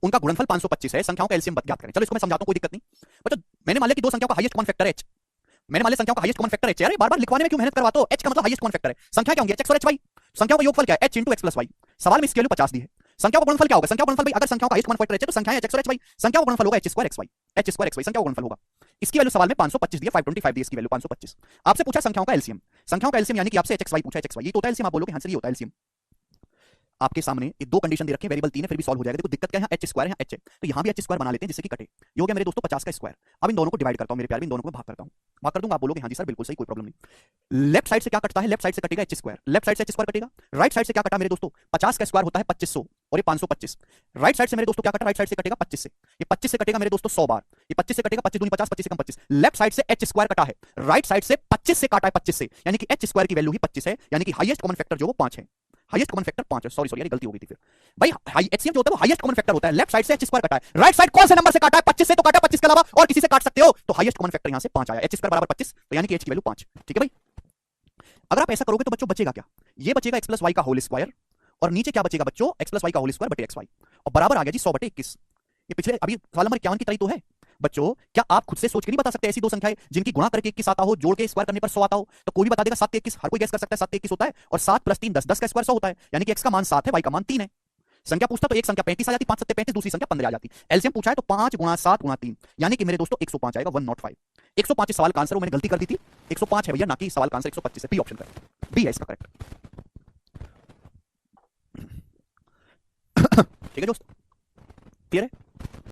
उनका गुणनफल 525 है, संख्याओं का एलसीएम ज्ञात करें। चलो इसको मैं समझाता हूं, कोई दिक्कत नहीं। बच्चों मैंने मान लिया कि दो संख्याओं का हाईएस्ट कॉमन फैक्टर है h। मैंने मान लिया संख्याओं का हाईएस्ट कॉमन फैक्टर h है। अरे बार बार लिखवाने में क्यों मेहनत करवाते हो? h का मतलब हाईएस्ट कॉमन फैक्टर है। संख्या क्या होंगी? h x और hy। संख्याओं का योगफल क्या है? h into x plus y। सवाल में इसकी वैल्यू 50 दी है। संख्याओं का गुणनफल क्या होगा? संख्याओं का गुणनफल भाई, अगर संख्याओं का हाईएस्ट कॉमन फैक्टर h है तो संख्याएं h और hy। संख्याओं का गुणनफल होगा h square xy। h square xy संख्याओं का गुणनफल होगा। इसकी वैल्यू सवाल में 525 दी है, 525 दी है इसकी वैल्यू 525। आपसे पूछा संख्याओं का एलसीएम। संख्याओं का एलसीएम यानी कि आपसे hxy पूछा, hxy ये तो होता है एलसीएम। आप बोलोगे हां सर ये होता है एलसीएम। आपके सामने ये दो कंडीशन दे रखे हैं, वेरिएबल 3 है, फिर भी सॉल्व हो जाएगा। देखो दिक्कत क्या है, h स्क्वायर है, h है, तो यहां भी h स्क्वायर बना लेते हैं जिससे कि कटे। ये हो गया मेरे दोस्तों 50 का स्क्वायर। अब इन दोनों को डिवाइड करता हूं मेरे प्यारे, इन दोनों को भाग करता हूं। भाग कर दूंगा, आप बोलोगे हां जी सर बिल्कुल सही, कोई प्रॉब्लम नहीं। लेफ्ट साइड से क्या कटता है? लेफ्ट साइड से कटेगा h स्क्वायर, लेफ्ट साइड से h स्क्वायर कटेगा। राइट साइड से क्या कटा मेरे दोस्तों? 50 का स्क्वायर होता है 2500 और ये 525। राइट साइड से मेरे दोस्तों क्या कटा? राइट साइड से कटेगा 25 से। ये 25 से कटेगा मेरे दोस्तों 100 बार। ये 25 से कटेगा, 25 दूनी 50, 25 से कम 25। लेफ्ट साइड से h स्क्वायर कटा है, राइट साइड से 25 से काटा है, 25 से, यानी कि h स्क्वायर की वैल्यू ही 25 है, यानी कि हाईएस्ट कॉमन फैक्टर जो वो 5 है। हाईएस्ट कॉमन फैक्टर 5 है। सॉरी यानी गलती हो गई थी फिर भाई। एचसीएम जो होता है वो हाईएस्ट कॉमन फैक्टर होता है। लेफ्ट साइड से h स्क्वायर कटा है, राइट साइड कौन से नंबर से काटा है? 25 से तो काटा, 25 के अलावा और किसी से काट सकते हो, तो हाईएस्ट कॉमन फैक्टर यहां से 5 आया। h स्क्वायर बराबर 25, तो यानी कि h की वैल्यू 5। ठीक है भाई। अगर आप ऐसा करोगे तो बच्चों बचेगा क्या? ये बचेगा x प्लस वाई का होल स्क्वायर, और नीचे क्या बचेगा बच्चों? x प्लस वाई का होल स्क्वायर बटे xy, और बराबर आ गया जी 100/21। ये पिछले अभी सवाल नंबर 51 की तरह तो है बच्चों। क्या आप खुद से सोच के नहीं बता सकते ऐसी दो संख्याएं जिनकी गुणा करके 21 आता हो, जोड़ के स्क्वायर करने पर 100 आता हो? तो कोई भी बता देगा 7 के 21, हर कोई गैस कर सकता है 7 के 21 होता है, और 7 प्लस 3 10, 10 का स्क्वायर 100 होता है, यानी कि x का मान 7 है, y का मान 3 है। संख्या पूछता तो एक संख्या 35 आ जाती, 5 7 35, दूसरी संख्या 15 आ जाती। एलसीएम पूछा है तो 5 गुणा 7 गुणा 3, यानी कि मेरे दोस्तों 105 आएगा, 105। 105 इस सवाल का आंसर हो, मैंने गलती कर दी थी। 105 है भैया, ना कि सवाल का आंसर 125 है। बी ऑप्शन करेक्ट, बी है इसका करेक्ट। ठीक है दोस्त, क्लियर है?